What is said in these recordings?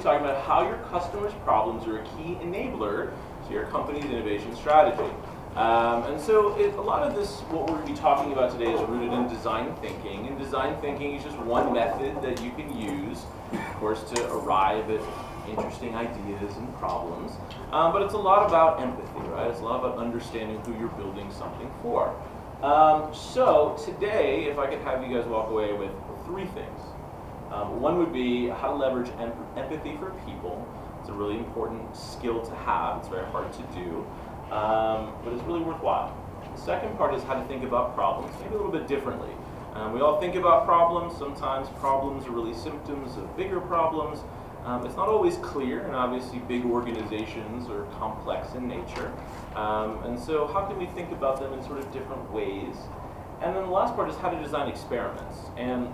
talking about how your customers' problems are a key enabler to your company's innovation strategy. And so a lot of this, what we're going to be talking about today, is rooted in design thinking. And design thinking is just one method that you can use, of course, to arrive at interesting ideas and problems. But it's a lot about empathy, right? It's a lot about understanding who you're building something for. So today, if I could have you guys walk away with 3 things. One would be how to leverage empathy for people. It's a really important skill to have. It's very hard to do, but it's really worthwhile. The second part is how to think about problems, maybe a little bit differently. We all think about problems. Sometimes problems are really symptoms of bigger problems. It's not always clear, and obviously big organizations are complex in nature. And so how can we think about them in sort of different ways? And then the last part is how to design experiments. And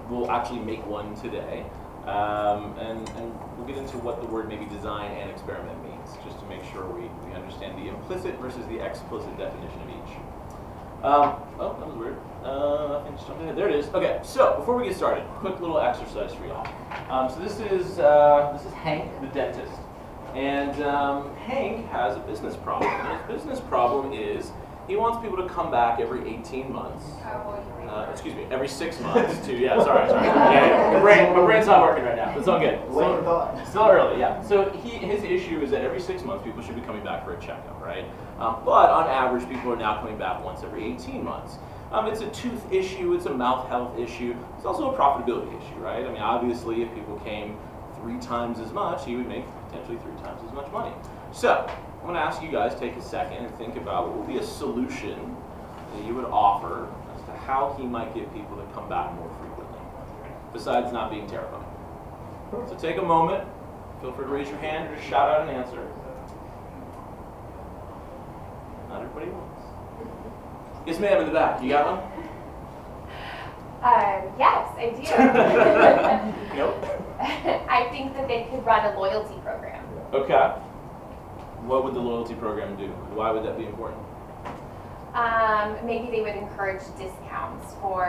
we'll actually make one today. And we'll get into what the word maybe design and experiment means, just to make sure we understand the implicit versus the explicit definition of each. Oh, that was weird. I think just jumped ahead. There it is. Okay, so before we get started, quick little exercise for y'all. So this is Hank, the dentist, and Hank has a business problem. And his business problem is he wants people to come back every 18 months. Excuse me, every 6 months to, yeah, sorry. Yeah, my brain's not working right now. It's all good. Still early, yeah. So his issue is that every 6 months people should be coming back for a checkup, right? But on average, people are now coming back once every 18 months. It's a tooth issue, it's a mouth health issue, it's also a profitability issue, right? I mean, obviously, if people came 3 times as much, he would make potentially 3 times as much money. So, I'm going to ask you guys to take a second and think about what would be a solution that you would offer as to how he might get people to come back more frequently, besides not being terrifying. So take a moment, feel free to raise your hand or just shout out an answer. Not everybody wants. Yes, ma'am, in the back. You got one? Yes, I do. Nope. I think that they could run a loyalty program. Okay. What would the loyalty program do? Why would that be important? Maybe they would encourage discounts for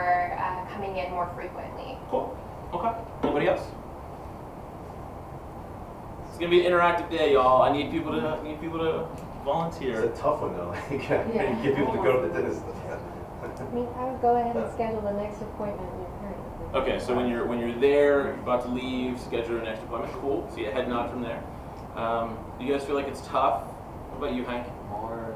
coming in more frequently. Cool. Okay. Anybody else? It's gonna be an interactive day, y'all. I need people to volunteer. It's a tough one though. You can't get people to go to the dentist. I mean, I would go ahead and schedule the next appointment in your current. Okay, so when you're there, you're about to leave, schedule your next appointment. Cool. See a head nod from there. Do you guys feel like it's tough? What about you, Hank? More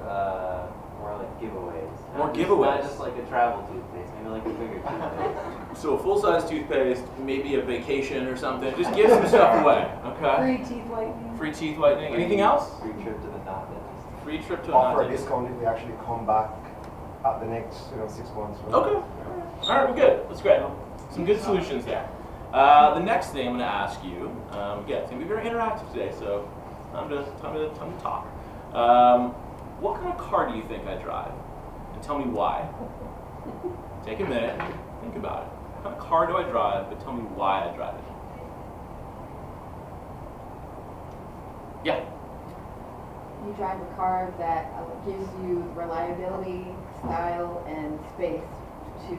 like giveaways. More giveaways. Not just like a travel toothpaste, maybe like a bigger toothpaste. So a full-size toothpaste, maybe a vacation or something. Just give some stuff away. Okay. Free teeth whitening. Free teeth whitening. Anything else? Free trip to the non-dentist. Free trip to Offer a dentist. discount if we actually come back at the next 6 months. Okay. All right, we're good. That's great. Some good solutions there. The next thing I'm going to ask you, it's going to be very interactive today, so time to talk. What kind of car do you think I drive? And tell me why. Take a minute, think about it. What kind of car do I drive, but tell me why I drive it. Yeah. You drive a car that gives you reliability, style, and space to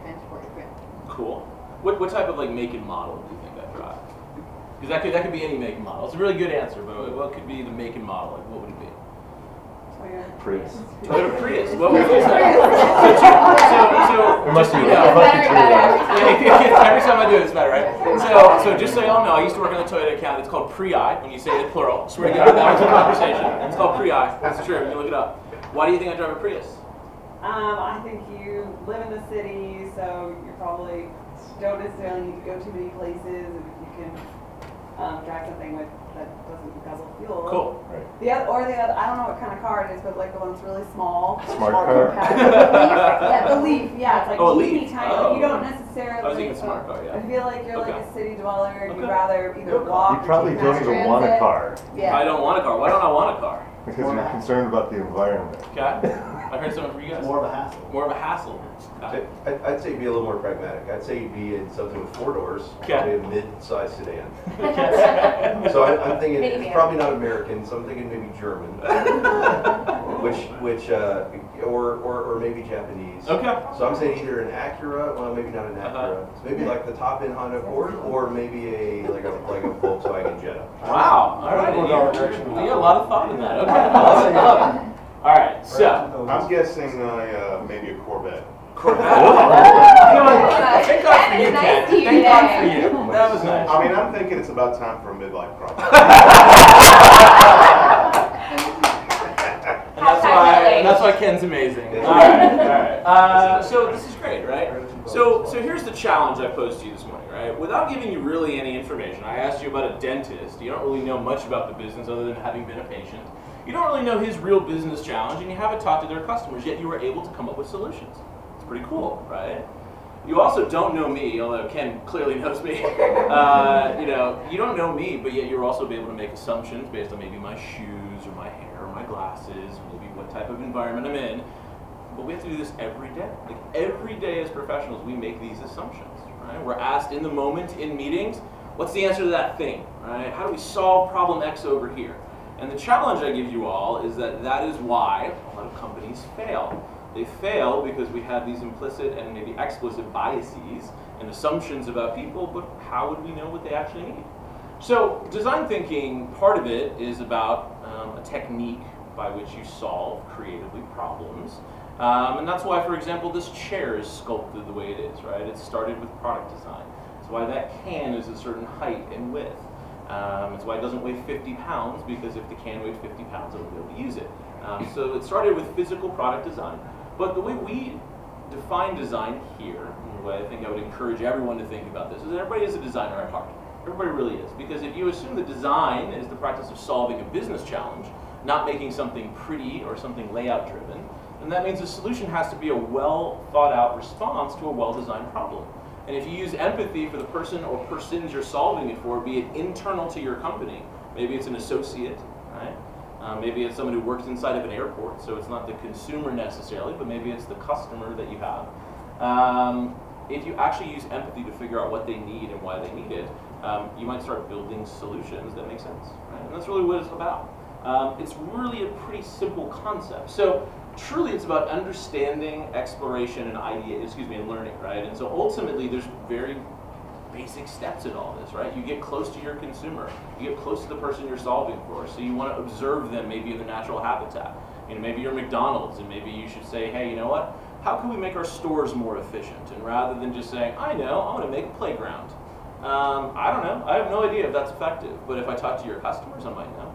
transport your family. Cool. What type of make and model do you think I drive? Because that could be any make and model. It's a really good answer, but what could be the make and model? What would it be? Prius. Toyota Prius. What would you say? So It must be every time I do it, it's better, right? So just so y'all know, I used to work on the Toyota account. It's called Pri when you say it plural. Swear to God, that was a conversation. It's called Pri. That's true. You can look it up. Why do you think I drive a Prius? I think you live in the city, so you probably don't necessarily need to go too many places, and if you can drive something that doesn't guzzle fuel. Cool. Right. The other, I don't know what kind of car it is, but the one that's really small. Smart car. Compact. The Leaf. Yeah, it's like Oh, a teeny Leaf. tiny. Oh. You don't necessarily. I was thinking smart car, yeah. I feel like you're Okay. like a city dweller, and you'd Okay. rather either walk. You probably or don't take even mass want a transit. car Yeah. I don't want a car. Why don't I want a car? because you're concerned about the environment. Okay. I heard something from you guys. More of a hassle. More of a hassle. Okay. I'd say be a little more pragmatic. I'd say be in something with 4 doors, Okay. probably a mid-sized sedan. Okay. So I'm thinking Minivan. it's probably not American, so I'm thinking maybe German. or maybe Japanese. Okay. So I'm saying either an Acura, well, maybe not an Acura. So maybe like the top-end Honda Accord, or maybe like a Volkswagen Jetta. Wow. All right. We'll go in the direction You of got that. a lot of thought in that. Okay. I love it. I love it. All right. So. I'm guessing maybe a Corvette. Corvette. Thank God for you, Nice Ken. to you Thank God for today. you. That was nice. I mean, I'm thinking it's about time for a midlife crisis. And that's why Ken's amazing. All right. So this is great, right? So here's the challenge I posed to you this morning, right? Without giving you really any information, I asked you about a dentist. You don't really know much about the business other than having been a patient. You don't really know his real business challenge, and you haven't talked to their customers, yet you were able to come up with solutions. It's pretty cool, right? You also don't know me, although Ken clearly knows me. You don't know me, but yet you're also able to make assumptions based on maybe my shoes, or my hair, or my glasses, maybe what type of environment I'm in. But we have to do this every day. Like every day as professionals, we make these assumptions, right? We're asked in the moment, in meetings, what's the answer to that thing, right? How do we solve problem X over here? And the challenge I give you all is that is why a lot of companies fail. They fail because we have these implicit and maybe explicit biases and assumptions about people, but how would we know what they actually need? So design thinking, part of it is about a technique by which you solve creatively problems. And that's why, for example, this chair is sculpted the way it is, right? It started with product design. That's why that can is a certain height and width. It's why it doesn't weigh 50 pounds, because if the can weighed 50 pounds, I wouldn't be able to use it. So it started with physical product design. But the way we define design here, and the way I think I would encourage everyone to think about this, is that everybody is a designer at heart. Everybody really is. Because if you assume that design is the practice of solving a business challenge, not making something pretty or something layout driven, then that means the solution has to be a well thought out response to a well designed problem. And if you use empathy for the person or persons you're solving it for, be it internal to your company, maybe it's an associate, right? Maybe it's someone who works inside of an airport, so it's not the consumer necessarily, but maybe it's the customer that you have. If you actually use empathy to figure out what they need and why they need it, you might start building solutions that make sense, right? And that's really what it's about. It's really a pretty simple concept. So truly it's about understanding, exploration, and and learning, right? And so ultimately there's very basic steps in all this, right? You get close to your consumer, you get close to the person you're solving for, so you want to observe them maybe in their natural habitat. Maybe you're McDonald's, and maybe you should say, hey, you know what? How can we make our stores more efficient? And rather than just saying, I know, I want to make a playground. I don't know, I have no idea if that's effective, but if I talk to your customers, I might know.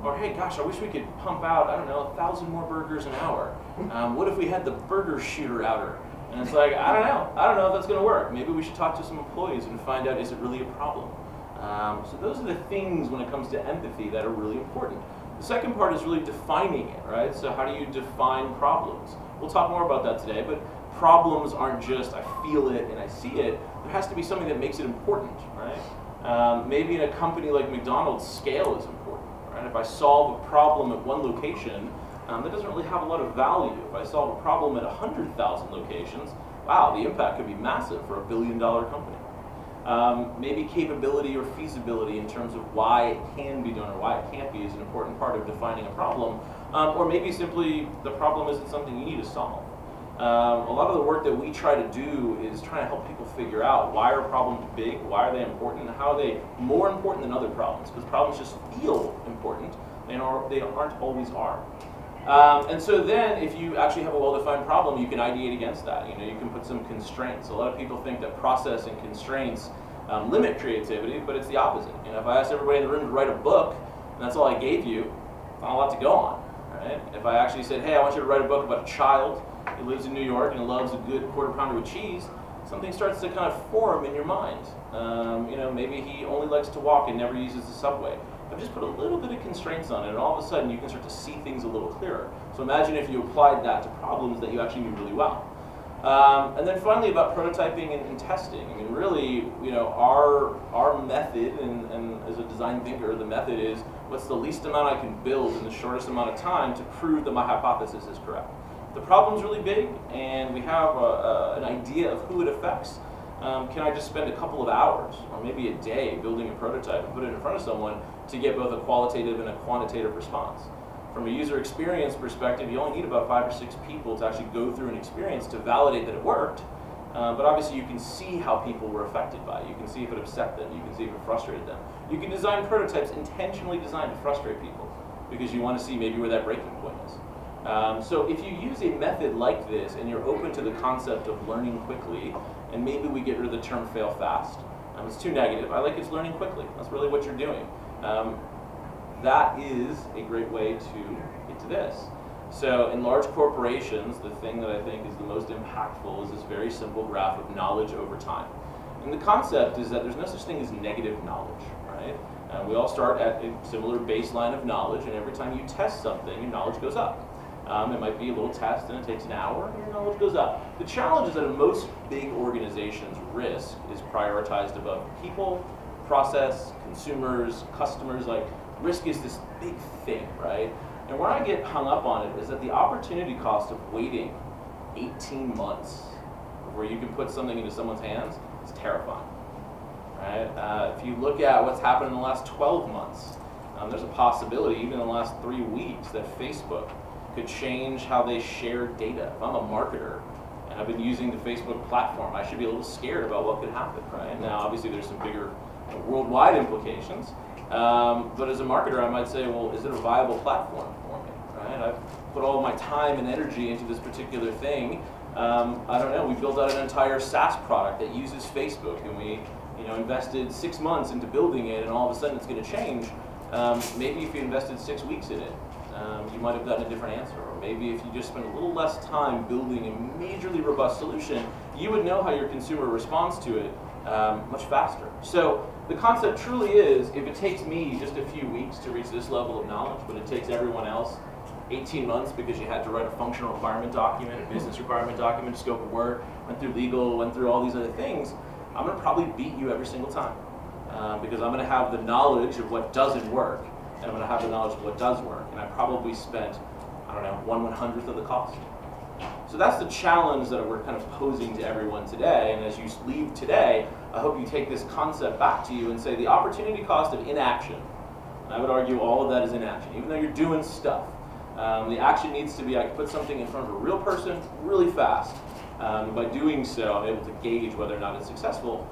Or, hey, gosh, I wish we could pump out, I don't know, 1,000 more burgers an hour. What if we had the burger shooter outer? And it's like, I don't know if that's going to work. Maybe we should talk to some employees and find out, is it really a problem? So those are the things when it comes to empathy that are really important. The second part is really defining it, right? So how do you define problems? We'll talk more about that today, but problems aren't just I feel it and I see it. There has to be something that makes it important, right? Maybe in a company like McDonald's, scale is important, right? If I solve a problem at one location, that doesn't really have a lot of value. If I solve a problem at 100,000 locations, wow, the impact could be massive for $1 billion company. Maybe capability or feasibility in terms of why it can be done or why it can't be is an important part of defining a problem. Or maybe simply the problem isn't something you need to solve. A lot of the work that we try to do is trying to help people figure out why are problems big, why are they important, and how are they more important than other problems, because problems just feel important, and they aren't always are. And so then, if you actually have a well-defined problem, you can ideate against that. You can put some constraints. A lot of people think that process and constraints limit creativity, but it's the opposite. If I asked everybody in the room to write a book, and that's all I gave you, not a lot to go on, right? If I actually said, hey, I want you to write a book about a child who lives in New York and loves a good quarter pounder with cheese, something starts to kind of form in your mind. Maybe he only likes to walk and never uses the subway. I've just put a little bit of constraints on it, and all of a sudden you can start to see things a little clearer. So imagine if you applied that to problems that you actually knew really well. And then finally about prototyping and testing. I mean, really, our method, and as a design thinker, the method is what's the least amount I can build in the shortest amount of time to prove that my hypothesis is correct. If the problem's really big, and we have an idea of who it affects, can I just spend a couple of hours, or maybe a day, building a prototype and put it in front of someone to get both a qualitative and a quantitative response? From a user experience perspective, you only need about 5 or 6 people to actually go through an experience to validate that it worked. But obviously you can see how people were affected by it. You can see if it upset them. You can see if it frustrated them. You can design prototypes intentionally designed to frustrate people because you want to see maybe where that breaking point is. So if you use a method like this and you're open to the concept of learning quickly, and maybe we get rid of the term fail fast. It's too negative. I like it's learning quickly. That's really what you're doing. That is a great way to get to this. So in large corporations, the thing that I think is the most impactful is this very simple graph of knowledge over time. And the concept is that there's no such thing as negative knowledge, right? We all start at a similar baseline of knowledge, and every time you test something, your knowledge goes up. It might be a little test and it takes an hour, and your knowledge goes up. The challenge is that in most big organizations, risk is prioritized above people, process, consumers, customers. Like, risk is this big thing, right? And where I get hung up on it is that the opportunity cost of waiting 18 months before you can put something into someone's hands is terrifying, right? If you look at what's happened in the last 12 months, there's a possibility, even in the last 3 weeks, that Facebook could change how they share data. If I'm a marketer and I've been using the Facebook platform, I should be a little scared about what could happen, right? Now, obviously, there's some bigger worldwide implications. But as a marketer, I might say, well, is it a viable platform for me, right? I've put all my time and energy into this particular thing. I don't know, we built out an entire SaaS product that uses Facebook, and we invested 6 months into building it, and all of a sudden it's going to change. Maybe if you invested 6 weeks in it, you might have gotten a different answer. Or maybe if you just spent a little less time building a majorly robust solution, you would know how your consumer responds to it much faster. So the concept truly is, if it takes me just a few weeks to reach this level of knowledge, but it takes everyone else 18 months because you had to write a functional requirement document, a business requirement document, a scope of work, went through legal, went through all these other things, I'm going to probably beat you every single time. Because I'm going to have the knowledge of what doesn't work, and I'm going to have the knowledge of what does work. And I probably spent, I don't know, 1/100th of the cost. So that's the challenge that we're kind of posing to everyone today. And as you leave today, I hope you take this concept back to you and say the opportunity cost of inaction. And I would argue all of that is inaction, even though you're doing stuff. The action needs to be, I can put something in front of a real person really fast. By doing so, I'm able to gauge whether or not it's successful.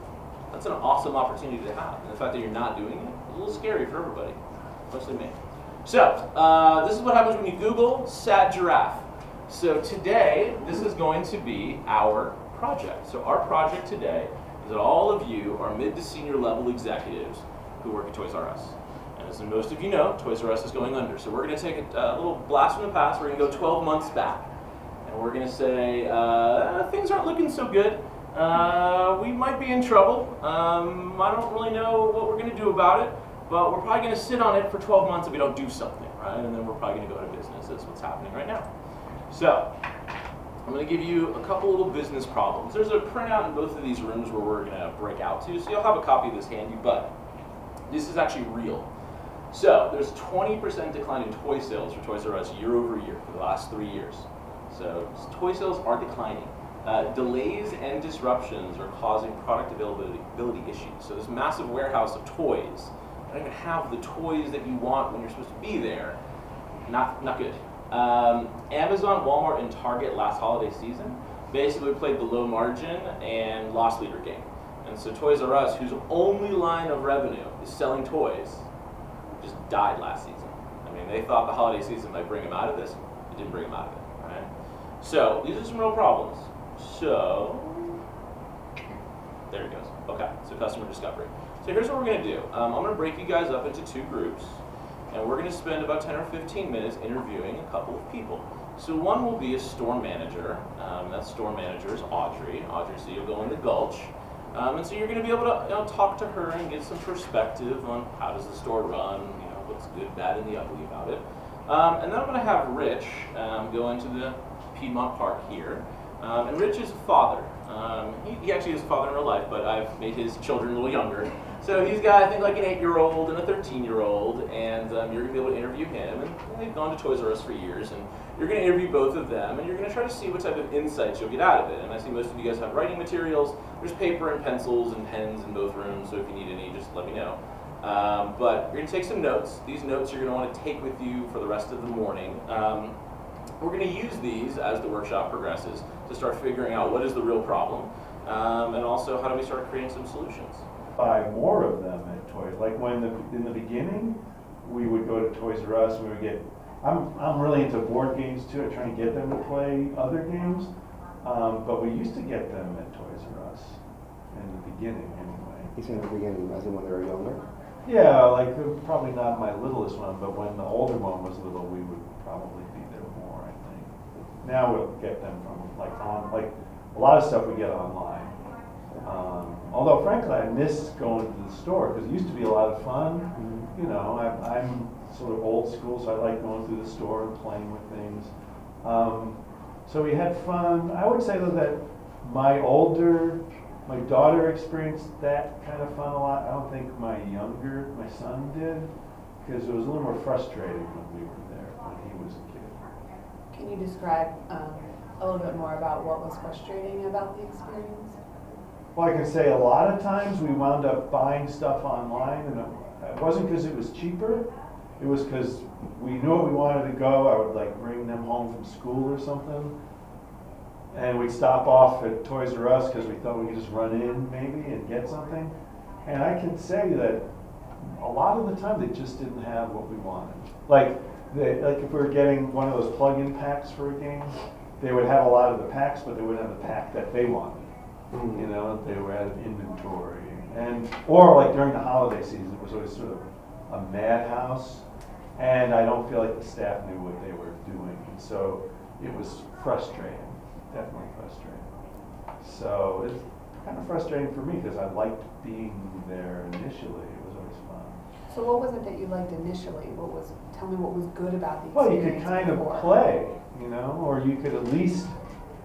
That's an awesome opportunity to have. And the fact that you're not doing it is a little scary for everybody, especially me. So, this is what happens when you Google sad giraffe. So today, this is going to be our project. So our project today is that all of you are mid to senior level executives who work at Toys R Us. And as most of you know, Toys R Us is going under. So we're going to take a little blast from the past. We're going to go 12 months back. And we're going to say, things aren't looking so good. We might be in trouble. I don't really know what we're going to do about it, but we're probably going to sit on it for 12 months if we don't do something, right? And then we're probably going to go out of business. That's what's happening right now. So, I'm going to give you a couple little business problems. There's a printout in both of these rooms where we're going to break out to, so you'll have a copy of this handy, but this is actually real. So, there's 20% decline in toy sales for Toys R Us year over year for the last 3 years. So, toy sales are declining. Delays and disruptions are causing product availability issues. So this massive warehouse of toys, not even have the toys that you want when you're supposed to be there, not good. Amazon, Walmart, and Target last holiday season basically played the low margin and loss leader game. And so Toys R Us, whose only line of revenue is selling toys, just died last season. I mean, they thought the holiday season might bring them out of this. It didn't bring them out of it, right? So these are some real problems. So, there it goes. Okay, so customer discovery. So here's what we're going to do. I'm going to break you guys up into 2 groups, and we're going to spend about 10 or 15 minutes interviewing a couple of people. So one will be a store manager. That store manager is Audrey. Audrey, so you'll go in the Gulch. And so you're going to be able to talk to her and get some perspective on how does the store run, what's good, bad, and the ugly about it. And then I'm going to have Rich go into the Piedmont Park here. And Rich is a father. He actually is a father in real life, but I've made his children a little younger. So he's got, I think, like an 8-year-old and a 13-year-old, and you're going to be able to interview him. And they've gone to Toys R Us for years, and you're going to interview both of them, and you're going to try to see what type of insights you'll get out of it. And I see most of you guys have writing materials. There's paper and pencils and pens in both rooms, so if you need any, just let me know. But you're going to take some notes. These notes you're going to want to take with you for the rest of the morning. We're going to use these as the workshop progresses to start figuring out what is the real problem, and also how do we start creating some solutions. Buy more of them at Toys. Like in the beginning, we would go to Toys R Us and we would get, I'm really into board games too. I try and get them to play other games, but we used to get them at Toys R Us in the beginning anyway. You say in the beginning, as in when they were younger? Yeah, like probably not my littlest one, but when the older one was little, we would probably be there more, I think. Now we'll get them from like a lot of stuff we get online. Although frankly, I miss going to the store because it used to be a lot of fun. You know, I'm sort of old school, so I like going through the store and playing with things. So we had fun. I would say though that my daughter experienced that kind of fun a lot. I don't think my son did, because it was a little more frustrating when we were there, when he was a kid. Can you describe a little bit more about what was frustrating about the experience? Well, I can say a lot of times we wound up buying stuff online, and it wasn't because it was cheaper. It was because we knew what we wanted to go. I would like bring them home from school or something, and we'd stop off at Toys R Us because we thought we could just run in maybe and get something. And I can say that a lot of the time they just didn't have what we wanted. Like if we were getting one of those plug-in packs for a game, they would have a lot of the packs, but they wouldn't have the pack that they wanted. You know, they were out of inventory. Or like during the holiday season, it was always sort of a madhouse, and I don't feel like the staff knew what they were doing. And so it was frustrating, definitely frustrating. So it's kind of frustrating for me because I liked being there initially. It was always fun. So what was it that you liked initially? Tell me what was good about the experience. Well, you could kind of before. play, you know, or you could at least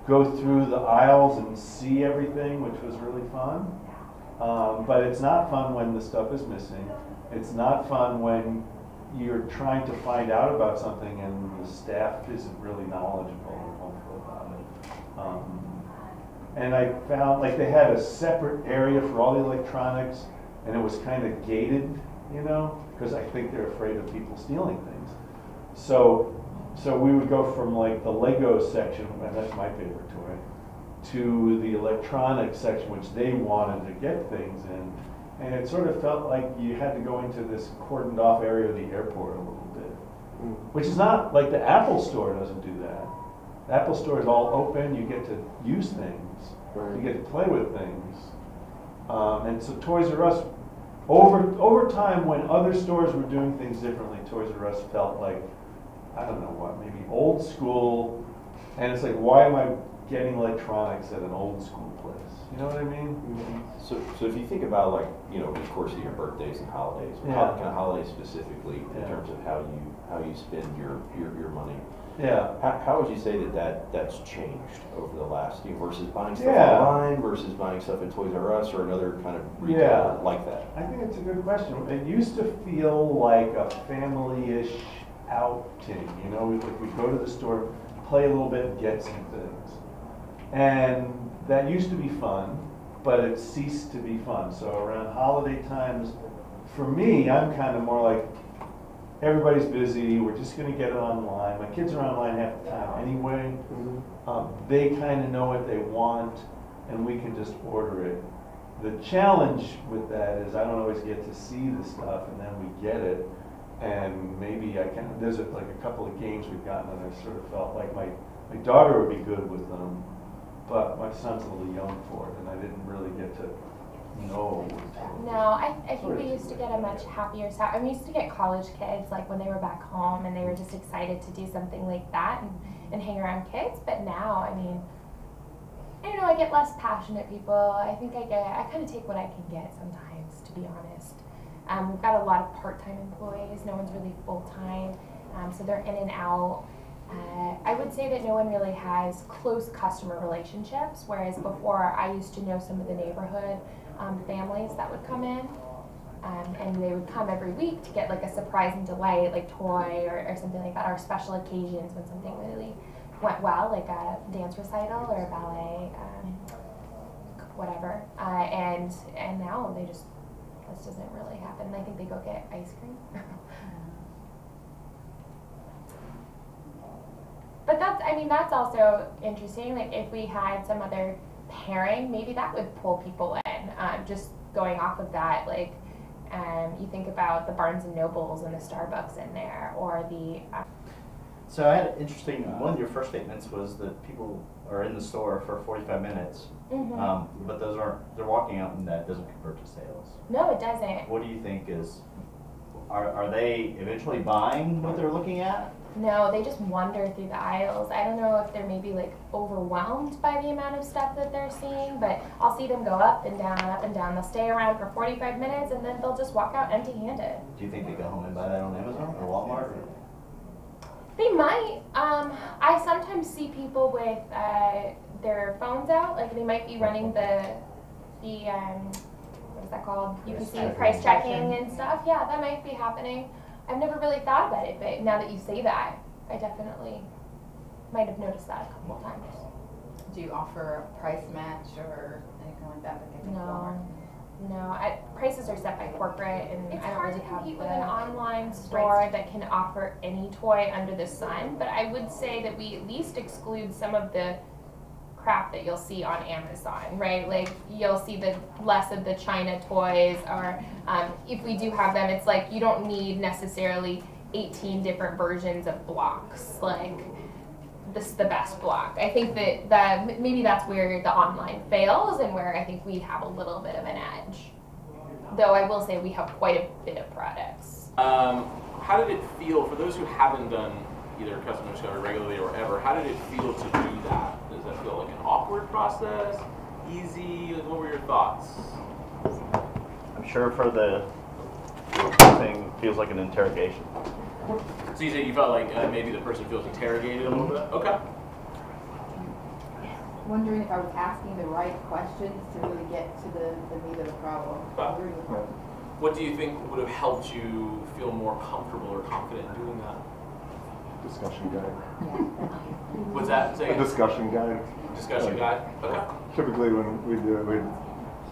go through the aisles and see everything, which was really fun. But it's not fun when the stuff is missing. It's not fun when you're trying to find out about something and the staff isn't really knowledgeable or helpful about it. And I found like they had a separate area for all the electronics, and it was kind of gated, you know, because I think they're afraid of people stealing things. So we would go from like the Lego section, and that's my favorite toy, to the electronics section, which they wanted to get things in. And it sort of felt like you had to go into this cordoned off area of the airport a little bit. Which is not, like the Apple store doesn't do that. The Apple store is all open, you get to use things, you get to play with things. And so Toys R Us, over time when other stores were doing things differently, Toys R Us felt like, I don't know what, maybe old school, and it's like, why am I getting electronics at an old school place? You know what I mean? So if you think about like, you know, of course, your birthdays and holidays, Yeah. kind of holidays specifically in Yeah. terms of how you spend your money. Yeah. How would you say that's changed over the last year versus buying stuff Yeah. online versus buying stuff at Toys R Us or another kind of retailer like that? I think it's a good question. It used to feel like a family-ish outing, you know, we'd go to the store, play a little bit, and get some things. And that used to be fun, but it ceased to be fun. So around holiday times, for me, I'm kind of more like, everybody's busy, we're just going to get it online. My kids are online half the time anyway. They kind of know what they want, and we can just order it. The challenge with that is I don't always get to see the stuff, and then we get it. And maybe there's like a couple of games we've gotten and I sort of felt like my daughter would be good with them, but my son's a little young for it, and I didn't really get to know. No, I think we used to get a much happier sound. I mean, we used to get college kids like when they were back home and they were just excited to do something like that and hang around kids. But now, I mean, I don't know, I get less passionate people. I think I kind of take what I can get sometimes, to be honest. We've got a lot of part-time employees. No one's really full-time, so they're in and out. I would say that no one really has close customer relationships, whereas before I used to know some of the neighborhood families that would come in, and they would come every week to get like a surprise and delight, like toy or something like that, or special occasions when something really went well, like a dance recital or a ballet, whatever. And now they just this doesn't really happen. I think they go get ice cream. But that's also interesting. Like if we had some other pairing, maybe that would pull people in. Just going off of that, like you think about the Barnes and Nobles and the Starbucks in there, or the. So I had an interesting, one of your first statements was that people are in the store for 45 minutes, but they're walking out and that doesn't convert to sales. No, it doesn't. What do you think is, are they eventually buying what they're looking at? No, they just wander through the aisles. I don't know if they're maybe like overwhelmed by the amount of stuff that they're seeing, but I'll see them go up and down, up and down. They'll stay around for 45 minutes and then they'll just walk out empty-handed. Do you think they go home and buy that on Amazon or Walmart? They might. I sometimes see people with their phones out, like they might be running the what is that called? You can see price checking and stuff. Yeah, that might be happening. I've never really thought about it, but now that you say that, I definitely might have noticed that a couple of times. Do you offer a price match or anything like that? No. Prices are set by corporate, and It's I don't hard really to have compete with with an an online store that can offer any toy under the sun. But I would say that we at least exclude some of the crap that you'll see on Amazon, right? Like you'll see the less of the China toys, or if we do have them, it's like you don't need necessarily 18 different versions of blocks. Like this is the best block. I think that maybe that's where the online fails, and where I think we have a little bit of an edge. Though I will say we have quite a bit of products. How did it feel for those who haven't done either customer discovery regularly or ever? How did it feel to do that? Does that feel like an awkward process? Easy? What were your thoughts? I'm sure for the thing feels like an interrogation. So you said you felt like maybe the person feels interrogated a little bit? Okay. Wondering if I was asking the right questions to really get to the meat of the problem. What do you think would have helped you feel more comfortable or confident in doing that? Discussion guide. What's that? Say A discussion guide. Discussion guide? Okay. Typically when we do it, we'd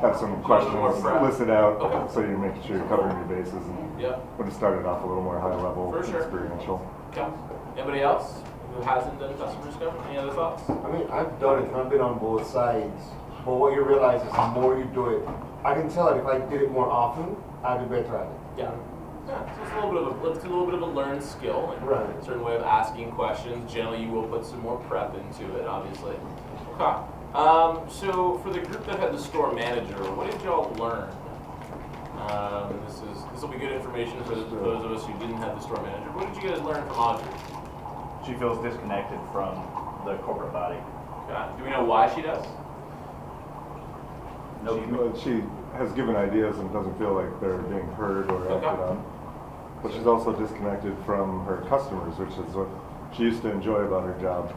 have some questions listed out, so you're making sure you're covering your bases, and would have started off a little more high level, experiential. Okay. Anybody else who hasn't done customer discovery? Any other thoughts? I mean, I've done it and I've been on both sides, but what you realize is the more you do it, I can tell that if I did it more often, I'd be better at it. Yeah. Yeah, so it's a little bit of a learned skill, and a certain way of asking questions. Generally, you will put some more prep into it, obviously. Okay. So for the group that had the store manager, what did y'all learn? This will be good information for those of us who didn't have the store manager. What did you guys learn from Audrey? She feels disconnected from the corporate body. Okay. Do we know why she does? No. She has given ideas and doesn't feel like they're being heard or acted on. But she's also disconnected from her customers, which is what she used to enjoy about her job.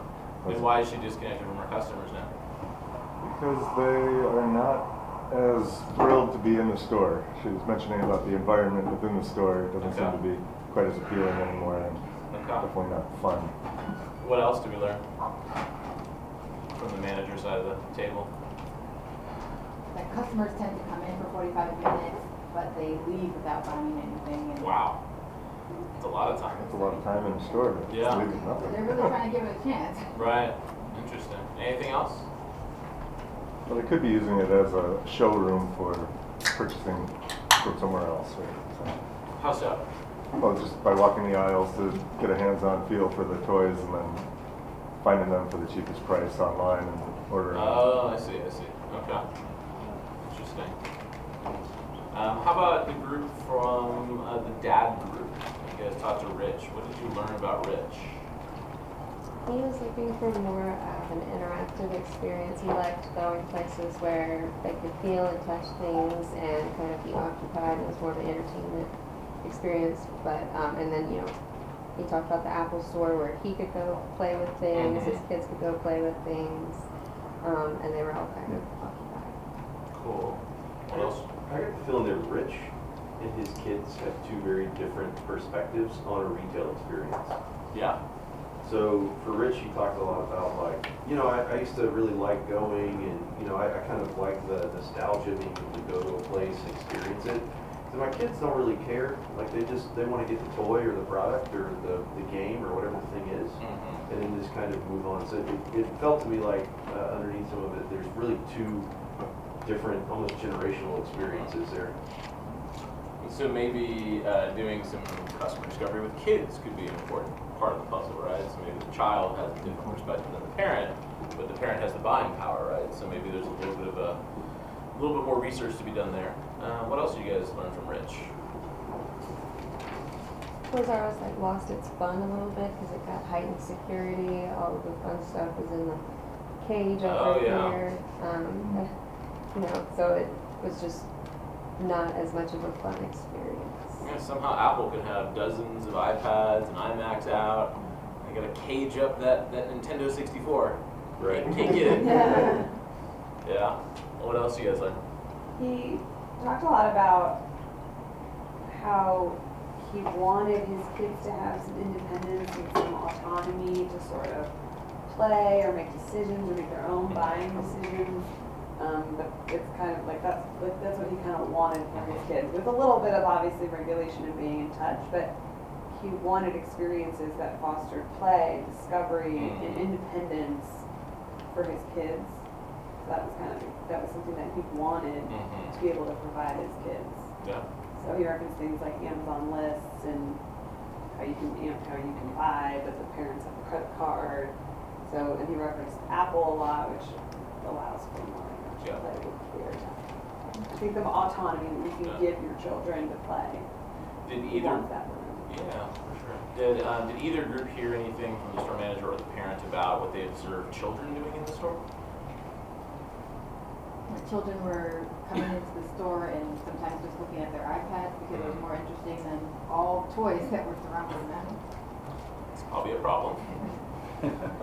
And why is she disconnected from her customers now? Because they are not as thrilled to be in the store. She was mentioning about the environment within the store. It doesn't seem to be quite as appealing anymore, and definitely not fun. What else do we learn from the manager side of the table? That customers tend to come in for 45 minutes, but they leave without buying anything. And wow. It's a lot of time. It's a lot of time in the store. Yeah. They're really trying to give it a chance. Right. Interesting. Anything else? Well, they could be using it as a showroom for purchasing from somewhere else. Right? So. How so? Well, just by walking the aisles to get a hands-on feel for the toys, and then finding them for the cheapest price online and ordering them. Oh, I see. Okay. Interesting. How about the group from the dad group? You guys talked to Rich. What did you learn about Rich? He was looking for more of an interactive experience. He liked going places where they could feel and touch things and kind of be occupied. It was more of an entertainment experience. But and then he talked about the Apple Store where he could go play with things, his kids could go play with things, and they were all kind of occupied. Cool. What else? I got the feeling that Rich and his kids have two very different perspectives on a retail experience. Yeah. So for Rich, he talked a lot about I used to really like going, and I kind of like the nostalgia of being able to go to a place and experience it. So my kids don't really care. Like they want to get the toy or the product or the game or whatever the thing is, and then just kind of move on. So it felt to me like underneath some of it, there's really two different, almost generational experiences there. So maybe doing some customer discovery with kids could be an important part of the puzzle, right? So maybe the child has a different perspective than the parent, but the parent has the buying power, right? So maybe there's a little bit more research to be done there. What else did you guys learn from Rich? Toys R Us like lost its fun a little bit because it got heightened security. All of the fun stuff was in the cage over here. You know, so it was just not as much of a fun experience. Yeah, somehow Apple could have dozens of iPads and iMacs out. They got to cage up that Nintendo 64. Right. You can't get it. Yeah. What else do you guys learn? He talked a lot about how he wanted his kids to have some independence and some autonomy to sort of play or make decisions or make their own buying decisions. But it's kind of like that's what he kind of wanted for his kids, with a little bit of obviously regulation and being in touch. But he wanted experiences that fostered play, discovery, and independence for his kids. So that was something that he wanted to be able to provide his kids. Yeah. So he referenced things like Amazon lists and how you can buy, but the parents have a credit card. So, and he referenced Apple a lot, which allows for more play with their time. I think the autonomy that you can give your children to play. Did either? Yeah, for sure. Did either group hear anything from the store manager or the parent about what they observed children doing in the store? The children were coming into the store and sometimes just looking at their iPads because it was more interesting than all toys that were surrounding them. It's probably a problem.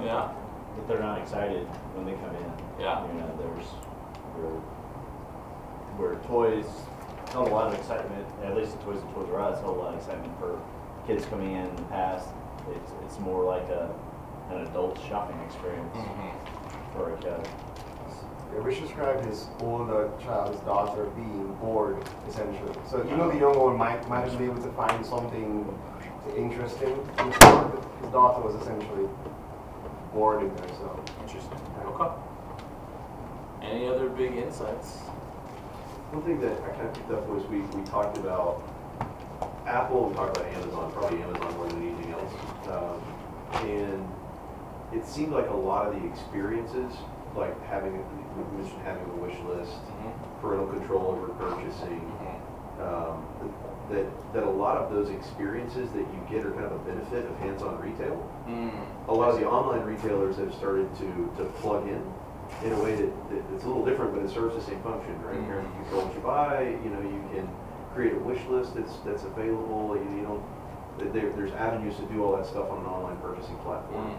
Yeah. But they're not excited when they come in. Yeah. You know, where toys held a lot of excitement, at least the Toys and Toys R Us held a lot of excitement for kids coming in the past. It's more like an adult shopping experience for a kid. Yeah, Rich described his older child, his daughter, being bored, essentially. So you know the younger one might have been able to find something interesting in the store, but his daughter was essentially bored in there, so. Interesting. Okay. Any other big insights? One thing that I kind of picked up was we talked about Apple, we talked about Amazon, probably Amazon more than anything else. And it seemed like a lot of the experiences, like we mentioned having a wish list, parental control over purchasing, that a lot of those experiences that you get are kind of a benefit of hands-on retail. A lot of the online retailers have started to plug in a way that it's a little different, but it serves the same function, right? You control what you buy, you can create a wish list that's available, there's avenues to do all that stuff on an online purchasing platform.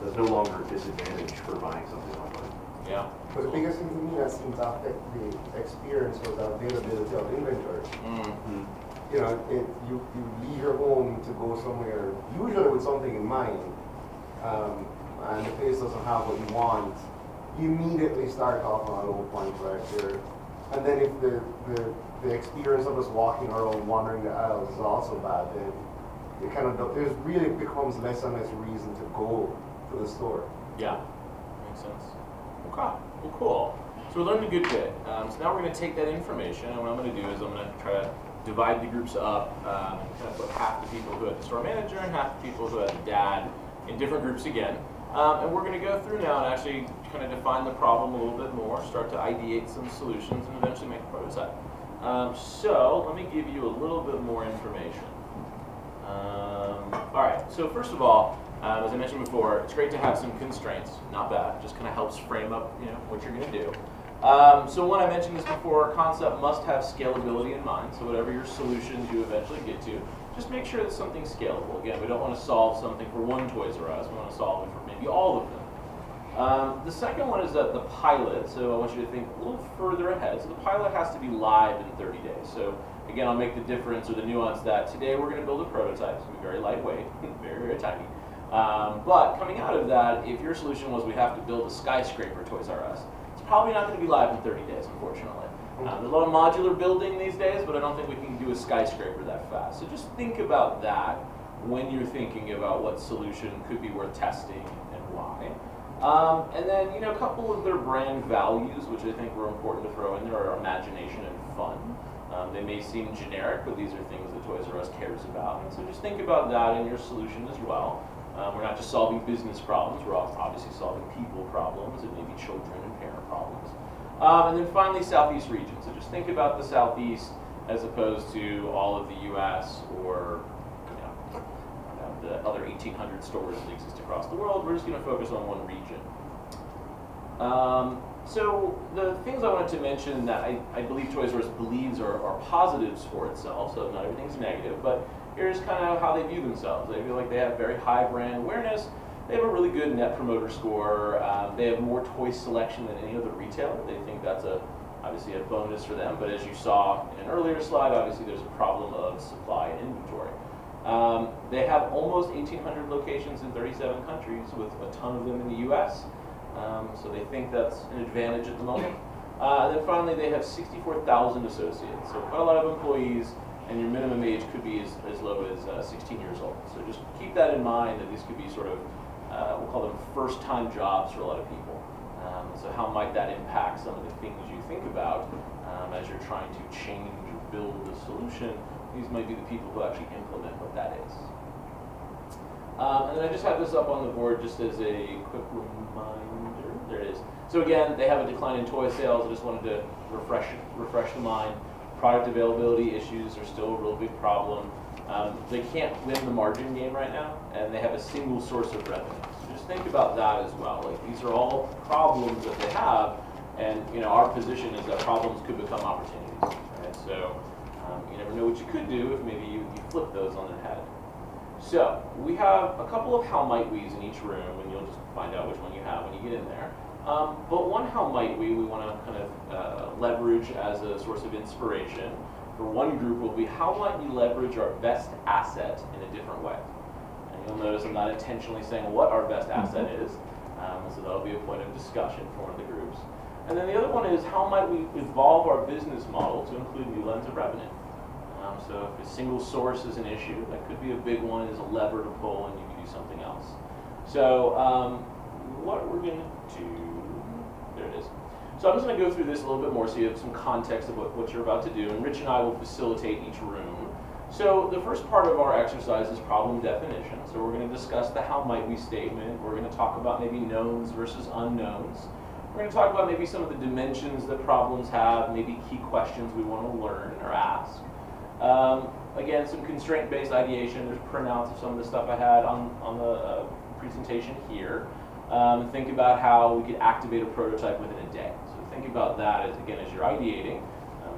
So it's no longer a disadvantage for buying something online. Yeah. But the biggest thing to me that seems to affect the experience was the availability of inventory. You leave your home to go somewhere, usually with something in mind, and the place doesn't have what you want. You immediately start off on a low point right there. And then if the experience of us walking around, wandering the aisles is also bad, then it really becomes less and less reason to go to the store. Yeah, makes sense. Okay, well, cool. So we learned a good bit. So now we're going to take that information, and what I'm going to do is I'm going to try to divide the groups up, kind of put half the people who had the store manager and half the people who had the dad in different groups again. And we're going to go through now and actually kind of define the problem a little bit more, start to ideate some solutions, and eventually make a prototype. So let me give you a little bit more information. All right, so first of all, as I mentioned before, it's great to have some constraints. Not bad. Just kind of helps frame up, what you're going to do. So when I mentioned this before, concept must have scalability in mind. So whatever your solutions you eventually get to, just make sure that something's scalable. Again, we don't want to solve something for one Toys R Us. We want to solve it for maybe all of them. The second one is that the pilot. So I want you to think a little further ahead. So the pilot has to be live in 30 days. So again, I'll make the difference or the nuance that today we're going to build a prototype. It's going to be very lightweight, very, very tiny. But coming out of that, if your solution was we have to build a skyscraper Toys R Us, it's probably not going to be live in 30 days, unfortunately. There's a lot of modular building these days, but I don't think we can do a skyscraper that fast. So just think about that when you're thinking about what solution could be worth testing and why. And then, you know, a couple of their brand values, which I think were important to throw in there, are imagination and fun. They may seem generic, but these are things that Toys R Us cares about. And so just think about that in your solution as well. We're not just solving business problems, we're obviously solving people problems and maybe children and parent problems. And then finally, Southeast region. So just think about the Southeast as opposed to all of the US or the other 1,800 stores that exist across the world. We're just going to focus on one region. So the things I wanted to mention that I believe Toys R Us believes are positives for itself, so not everything's negative, but here's kind of how they view themselves. They feel like they have very high brand awareness, they have a really good net promoter score, they have more toy selection than any other retailer. They think that's obviously a bonus for them, but as you saw in an earlier slide, obviously there's a problem of supply and inventory. They have almost 1,800 locations in 37 countries, with a ton of them in the US. So they think that's an advantage at the moment. And then finally, they have 64,000 associates, so quite a lot of employees, and your minimum age could be as low as 16 years old. So just keep that in mind, that these could be sort of, we'll call them first-time jobs for a lot of people. So how might that impact some of the things you think about as you're trying to change or build a solution? These might be the people who actually implement what that is. And then I just have this up on the board just as a quick reminder. There it is. So again, they have a decline in toy sales. I just wanted to refresh the mind. Product availability issues are still a real big problem. They can't win the margin game right now, and they have a single source of revenue. So just think about that as well. Like, these are all problems that they have, and you know, our position is that problems could become opportunities. Right? So you never know what you could do if maybe you flip those on their head. So we have a couple of how might we's in each room, and you'll just find out which one you have when you get in there. But one how might we want to kind of leverage as a source of inspiration for one group will be, how might we leverage our best asset in a different way? And you'll notice I'm not intentionally saying what our best asset is, so that'll be a point of discussion for one of the groups. And then the other one is, how might we evolve our business model to include new lines of revenue? So if a single source is an issue, that could be a big one, is a lever to pull, and you can do something else. So what we're going to do, there it is. So I'm just going to go through this a little bit more so you have some context of what you're about to do, and Rich and I will facilitate each room. So the first part of our exercise is problem definition. So we're going to discuss the how might we statement. We're going to talk about maybe knowns versus unknowns. We're going to talk about maybe some of the dimensions that problems have, maybe key questions we want to learn or ask. Again, some constraint-based ideation. There's printouts of some of the stuff I had on the presentation here. Think about how we could activate a prototype within a day. So think about that as, again, as you're ideating.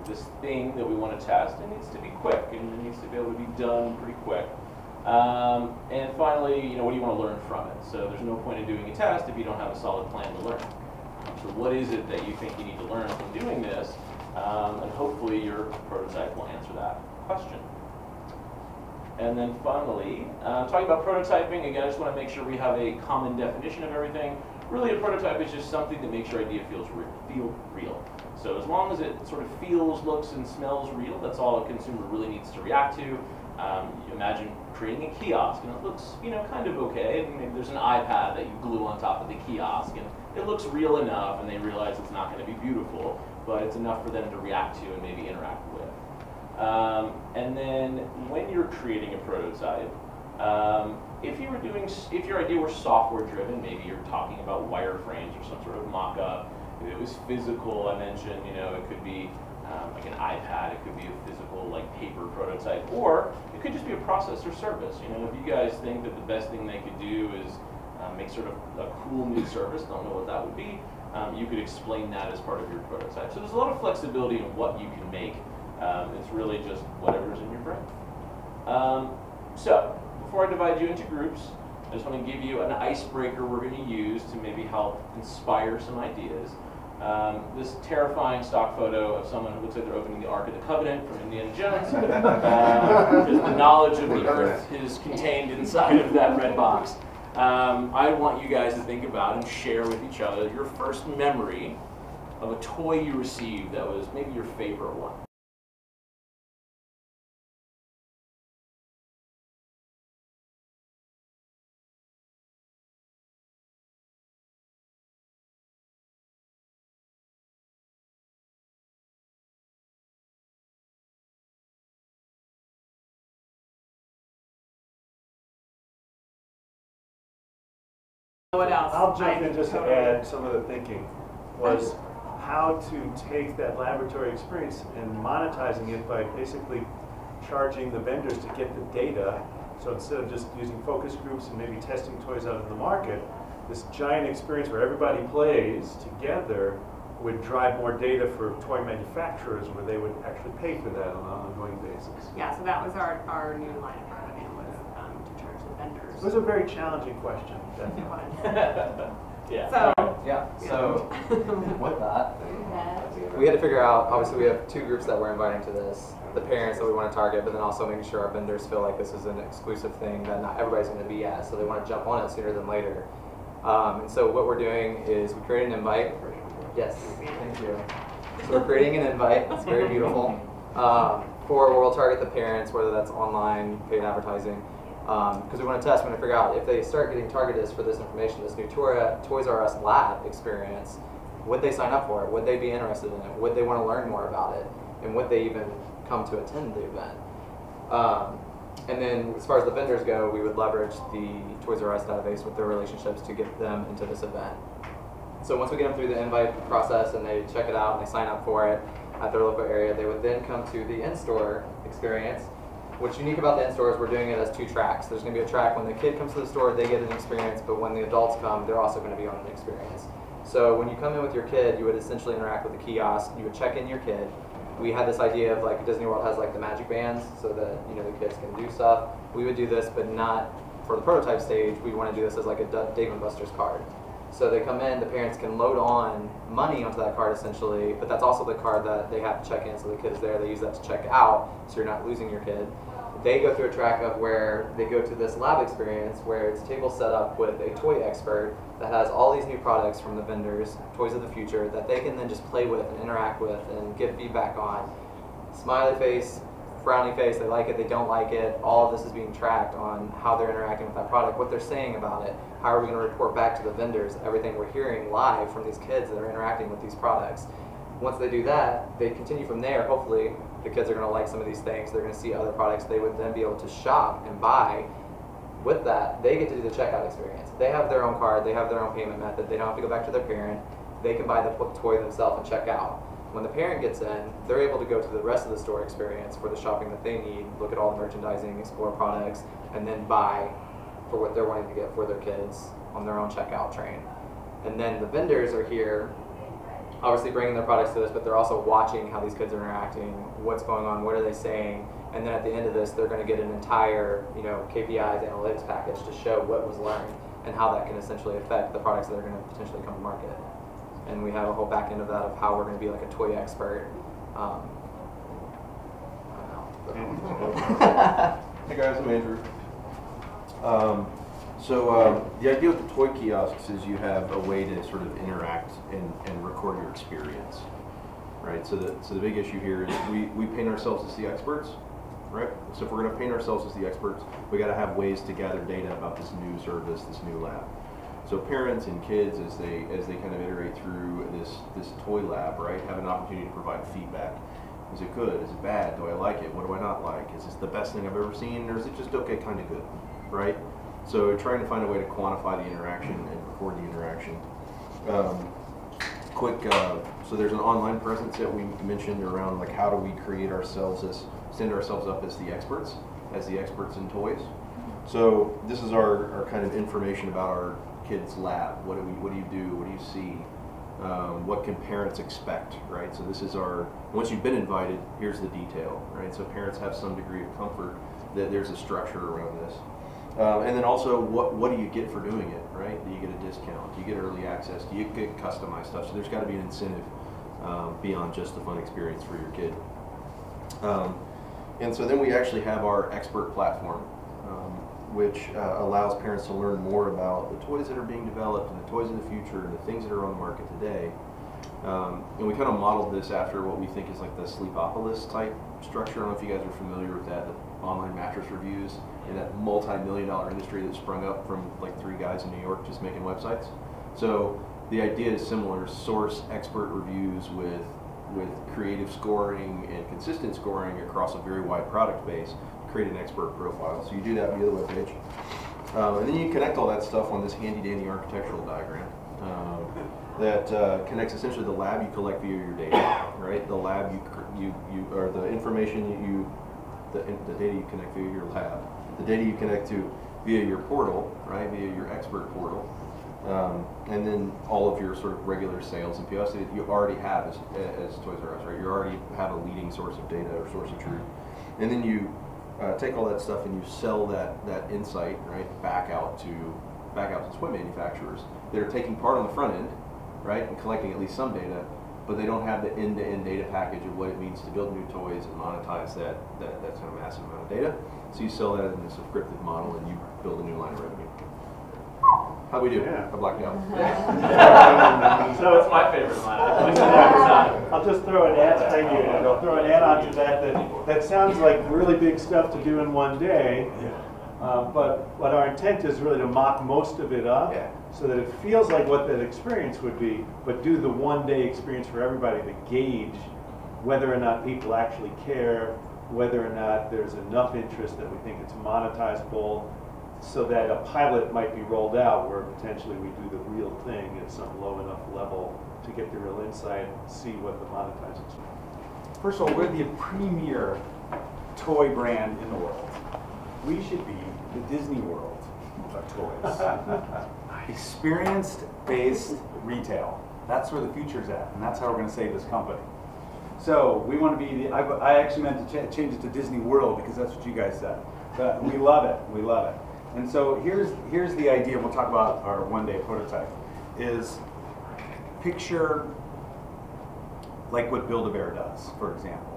This thing that we want to test, it needs to be quick, and it needs to be able to be done pretty quick. And finally, you know, what do you want to learn from it? So there's no point in doing a test if you don't have a solid plan to learn. So what is it that you think you need to learn from doing this? And hopefully your prototype will answer that question. And then finally, talking about prototyping, again, I just want to make sure we have a common definition of everything. Really, a prototype is just something that makes your idea feel real. So as long as it sort of feels, looks, and smells real, that's all a consumer really needs to react to. You imagine creating a kiosk, and it looks, you know, kind of okay. And maybe there's an iPad that you glue on top of the kiosk, and it looks real enough, and they realize it's not going to be beautiful, but it's enough for them to react to and maybe interact with. And then when you're creating a prototype, if your idea were software driven, maybe you're talking about wireframes or some sort of mock-up. If it was physical, I mentioned, you know, it could be like an iPad, it could be a physical like paper prototype, or it could just be a process or service. You know, if you guys think that the best thing they could do is make sort of a cool new service, don't know what that would be, you could explain that as part of your prototype. So there's a lot of flexibility in what you can make. It's really just whatever's in your brain. So before I divide you into groups, I just want to give you an icebreaker we're going to use to maybe help inspire some ideas. This terrifying stock photo of someone who looks like they're opening the Ark of the Covenant from Indiana Jones, because the knowledge of the earth is contained inside of that red box. I want you guys to think about and share with each other your first memory of a toy you received that was maybe your favorite one? What else? I'll jump in just to add some of the thinking, was how to take that laboratory experience and monetizing it by basically charging the vendors to get the data. So instead of just using focus groups and maybe testing toys out in the market, this giant experience where everybody plays together would drive more data for toy manufacturers, where they would actually pay for that on an ongoing basis. Yeah, so that was our new line of revenue, was to charge the vendors. It was a very challenging question, definitely. Yeah. So, So with that, we had to figure out, obviously we have two groups that we're inviting to this. The parents that we want to target, but then also making sure our vendors feel like this is an exclusive thing that not everybody's going to be at, so they want to jump on it sooner than later. And so what we're doing is we create an invite. Yes, thank you. So we're creating an invite, it's very beautiful, for where we'll target the parents, whether that's online, paid advertising, because we want to test, we want to figure out if they start getting targeted for this information, this new Toys R Us lab experience, would they sign up for it? Would they be interested in it? Would they want to learn more about it? And would they even come to attend the event? And then as far as the vendors go, we would leverage the Toys R Us database with their relationships to get them into this event. So once we get them through the invite process and they check it out and they sign up for it at their local area, they would then come to the in-store experience. What's unique about the in-store is we're doing it as two tracks. There's going to be a track when the kid comes to the store, they get an experience, but when the adults come, they're also going to be on an experience. So when you come in with your kid, you would essentially interact with the kiosk. You would check in your kid. We had this idea of like Disney World has like the magic bands so that the kids can do stuff. We would do this, but not for the prototype stage. We want to do this as like a Dave & Buster's card. So they come in, the parents can load on money onto that card essentially, but that's also the card that they have to check in, so the kid is there, they use that to check out, so you're not losing your kid. They go through a track of where they go to this lab experience where it's table set up with a toy expert that has all these new products from the vendors, toys of the future, that they can then just play with and interact with and give feedback on. Smiley face, frowny face, they like it, they don't like it. All of this is being tracked on how they're interacting with that product, what they're saying about it, how are we going to report back to the vendors, everything we're hearing live from these kids that are interacting with these products. Once they do that, they continue from there. Hopefully the kids are going to like some of these things, they're going to see other products, they would then be able to shop and buy. With that, they get to do the checkout experience. They have their own card, they have their own payment method, they don't have to go back to their parent, they can buy the toy themselves and check out. When the parent gets in, they're able to go to the rest of the store experience for the shopping that they need, look at all the merchandising, explore products, and then buy for what they're wanting to get for their kids on their own checkout train. And then the vendors are here, obviously bringing their products to this, but they're also watching how these kids are interacting, what's going on, what are they saying, and then at the end of this, they're going to get an entire, KPIs, analytics package to show what was learned and how that can essentially affect the products that are going to potentially come to market. And we have a whole back end of that of how we're going to be like a toy expert. Hey guys, I'm Andrew. The idea with the toy kiosks is you have a way to sort of interact and record your experience, right? So the big issue here is we paint ourselves as the experts, right? So if we're going to paint ourselves as the experts, we got to have ways to gather data about this new service, this new lab. So parents and kids, as they kind of iterate through this toy lab, right, have an opportunity to provide feedback. Is it good? Is it bad? Do I like it? What do I not like? Is this the best thing I've ever seen, or is it just okay, kind of good, right? So trying to find a way to quantify the interaction and record the interaction. So there's an online presence that we mentioned around like how do we create ourselves stand ourselves up as the experts in toys. So this is our kind of information about our kids' lab. What do you do? What do you see? What can parents expect, right? So this is once you've been invited, here's the detail, right? So parents have some degree of comfort that there's a structure around this. And then also, what do you get for doing it, right? Do you get a discount? Do you get early access? Do you get customized stuff? So there's got to be an incentive beyond just the fun experience for your kid. And so then we actually have our expert platform, which allows parents to learn more about the toys that are being developed and the toys of the future and the things that are on the market today. And we kind of modeled this after what we think is like the Sleepopolis type structure. I don't know if you guys are familiar with that, the online mattress reviews and that multi-million-dollar industry that sprung up from like 3 guys in New York just making websites. So the idea is similar: source expert reviews with creative scoring and consistent scoring across a very wide product base, create an expert profile. So you do that via the webpage. And then you connect all that stuff on this handy-dandy architectural diagram that connects essentially the lab you collect via your data, right? The lab or the information the data you connect via your lab, the data you connect to via your portal, right? Via your expert portal. And then all of your sort of regular sales and POS that you already have as Toys R Us, right? You already have a leading source of data or source of truth. And then you take all that stuff and you sell that insight, right, back out to toy manufacturers that are taking part on the front end, right, and collecting at least some data, but they don't have the end-to-end data package of what it means to build new toys and monetize that kind of massive amount of data. So you sell that in a subscriptive model and you build a new line of revenue. How'd we do? Yeah. I blacked out. So it's my favorite line. I'll just throw an add. Thank you. And I'll throw an add-on to that sounds like really big stuff to do in one day. But our intent is really to mock most of it up, so that it feels like what that experience would be, but do the one-day experience for everybody to gauge whether or not people actually care, whether or not there's enough interest that we think it's monetizable, so that a pilot might be rolled out where potentially we do the real thing at some low enough level to get the real insight and see what the monetizing is. First of all, we're the premier toy brand in the world. We should be the Disney World of toys. Experience-based retail. That's where the future's at, and that's how we're going to save this company. So we want to be I actually meant to change it to Disney World because that's what you guys said. But we love it. We love it. And so here's the idea. We'll talk about our one-day prototype. Is picture like what Build-A-Bear does, for example.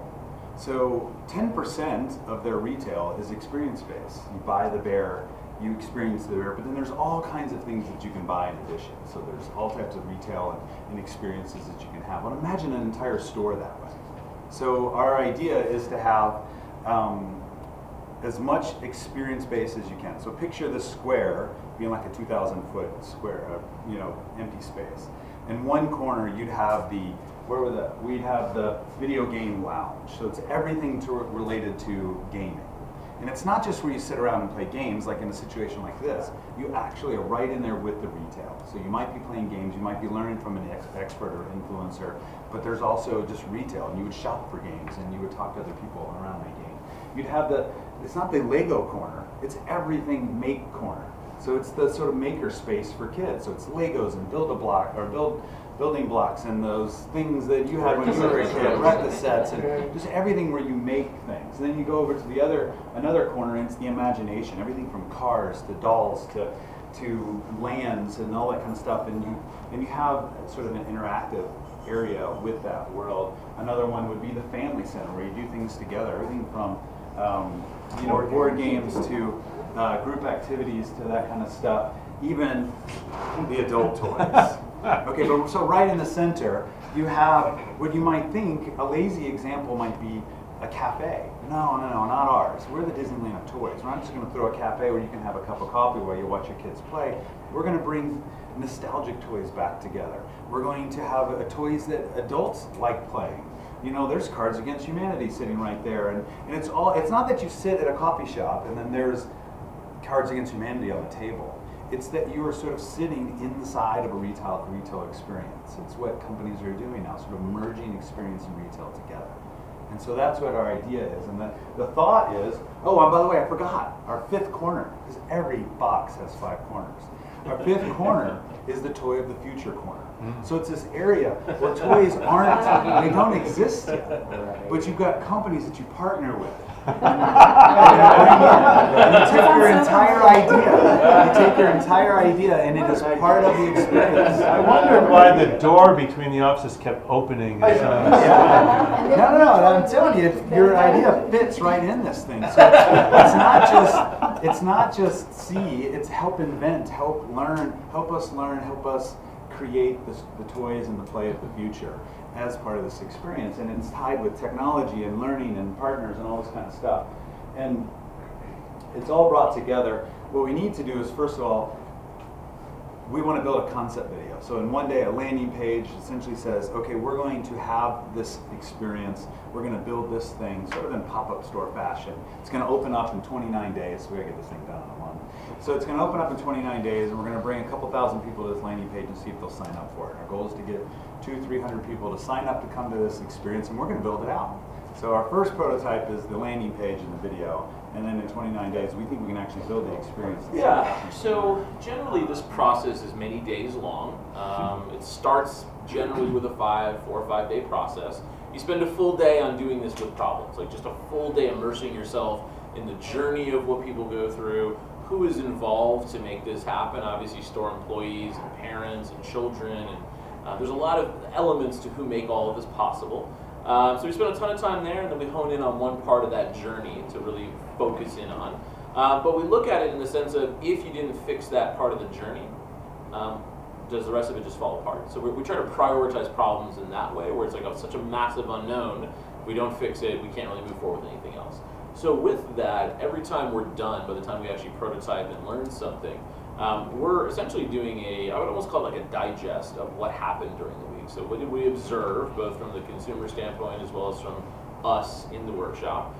So 10% of their retail is experience-based. You buy the bear, you experience the bear, but then there's all kinds of things that you can buy in addition. So there's all types of retail and experiences that you can have. Well, imagine an entire store that way. So our idea is to have as much experience-based as you can. So picture the square being like a 2,000-foot square, empty space. In one corner, you'd have we'd have the Videogame Lounge. So it's everything related to gaming. And it's not just where you sit around and play games, like in a situation like this. You actually are right in there with the retail. So you might be playing games, you might be learning from an expert or influencer, but there's also just retail, and you would shop for games, and you would talk to other people around that game. You'd have it's not the Lego corner, it's everything make corner. So it's the sort of maker space for kids. So it's Legos and building blocks and those things that you had when you were a kid, Reca-Sets, and just everything where you make things. And then you go over to another corner, and it's the imagination, everything from cars to dolls to lands and all that kind of stuff. And you have sort of an interactive area with that world. Another one would be the family center, where you do things together, everything from board games to group activities to that kind of stuff, even the adult toys. Okay, but so right in the center, you have what you might think a lazy example might be a cafe. No, not ours. We're the Disneyland of toys. We're not just going to throw a cafe where you can have a cup of coffee while you watch your kids play. We're going to bring nostalgic toys back together. We're going to have toys that adults like playing. There's Cards Against Humanity sitting right there, and it's not that you sit at a coffee shop and then there's Cards Against Humanity on the table. It's that you are sort of sitting inside of a retail experience. It's what companies are doing now, sort of merging experience and retail together. And so that's what our idea is. And the thought is, and by the way, I forgot, our 5th corner, because every box has 5 corners. Our 5th corner is the Toy of the Future corner. So it's this area where toys they don't exist yet, but you've got companies that you partner with. And you take your entire idea, and it is part of the experience. I wondered why the door between the offices kept opening. No, I'm telling you, your idea fits right in this thing. So it's not just see, it's help invent, help us learn, help us create the toys and the play of the future as part of this experience, and it's tied with technology and learning and partners and all this kind of stuff. And it's all brought together. What we need to do is, first of all, we want to build a concept video. So in one day, a landing page essentially says, okay, we're going to have this experience. We're going to build this thing sort of in pop-up store fashion. It's going to open up in 29 days. So we got to get this thing done in a month. So it's going to open up in 29 days, and we're going to bring a couple thousand people to this landing page and see if they'll sign up for it. Our goal is to get 200-300 people to sign up to come to this experience, and we're going to build it out. So our first prototype is the landing page and the video, and then in 29 days, we think we can actually build the experience. Yeah, so generally this process is many days long. It starts generally with a 4 or 5 day process. You spend a full day on doing this with problems, like just a full day immersing yourself in the journey of what people go through, who is involved to make this happen. Obviously store employees and parents and children, and there's a lot of elements to who make all of this possible. So we spend a ton of time there, and then we hone in on one part of that journey to really focus in on. But we look at it in the sense of, if you didn't fix that part of the journey, does the rest of it just fall apart? So we try to prioritize problems in that way, where it's like such a massive unknown, if we don't fix it, we can't really move forward with anything else. So with that, every time we're done, by the time we actually prototype and learn something, we're essentially doing I would almost call it like a digest of what happened during the week. So what did we observe, both from the consumer standpoint as well as from us in the workshop?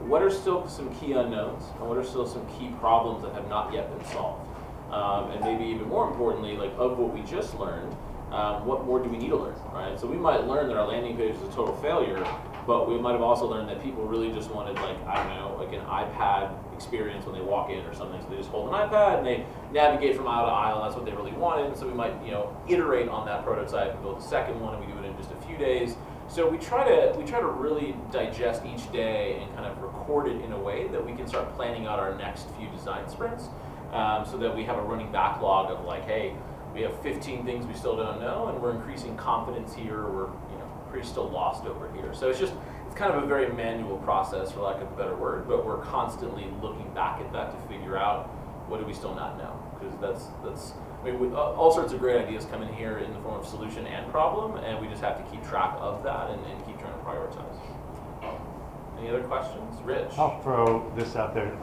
What are still some key unknowns, and what are still some key problems that have not yet been solved? And maybe even more importantly, like of what we just learned, what more do we need to learn, right? So we might learn that our landing page is a total failure, but we might have also learned that people really just wanted, like, I don't know, like an iPad experience when they walk in or something. So they just hold an iPad and they navigate from aisle to aisle, and that's what they really wanted. And so we might, iterate on that prototype and build a second one, and we do it in just a few days. So we try to really digest each day and kind of record it in a way that we can start planning out our next few design sprints, so that we have a running backlog of like, hey, we have 15 things we still don't know, and we're increasing confidence here, or we're pretty still lost over here. So it's kind of a very manual process, for lack of a better word, but we're constantly looking back at that to figure out what do we still not know, because that's I mean, all sorts of great ideas come in here in the form of solution and problem, and we just have to keep track of that and keep trying to prioritize. Any other questions? Rich? I'll throw this out there.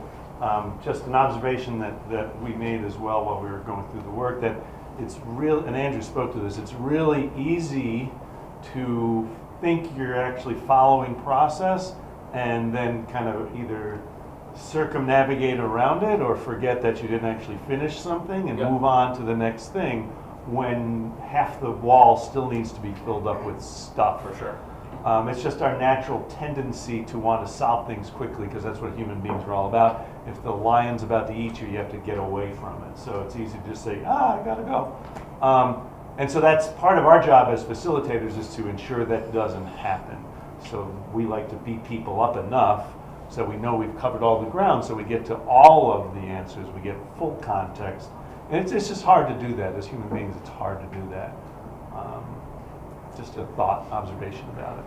Just an observation that we made as well while we were going through the work, that it's real, and Andrew spoke to this, it's really easy to think you're actually following process and then kind of either circumnavigate around it or forget that you didn't actually finish something and move on to the next thing, when half the wall still needs to be filled up with stuff. For sure. It's just our natural tendency to want to solve things quickly, because that's what human beings are all about. If the lion's about to eat you, you have to get away from it. So it's easy to just say, I gotta go. And so that's part of our job as facilitators, is to ensure that doesn't happen. So we like to beat people up enough so we know we've covered all the ground, so we get to all of the answers, we get full context. And it's just hard to do that. As human beings, it's hard to do that. Just a thought, observation about it.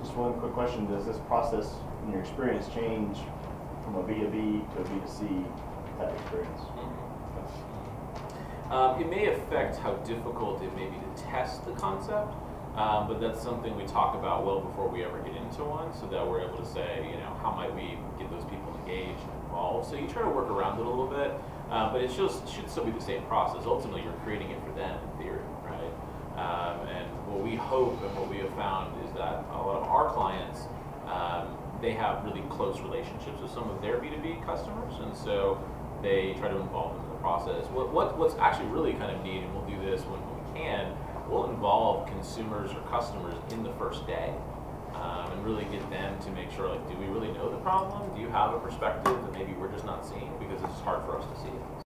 Just one quick question. Does this process, in your experience, change from a B2B to a B2C type experience? It may affect how difficult it may be to test the concept, but that's something we talk about well before we ever get into one, so that we're able to say, how might we get those people engaged and involved. So you try to work around it a little bit, but it should still be the same process. Ultimately, you're creating it for them in theory, right? And what we hope and what we have found is that a lot of our clients, they have really close relationships with some of their B2B customers, and so they try to involve them in the process. What's actually really kind of neat, and we'll do this when we can, we'll involve consumers or customers in the first day, and really get them to make sure, like, do we really know the problem? Do you have a perspective that maybe we're just not seeing, because it's hard for us to see it?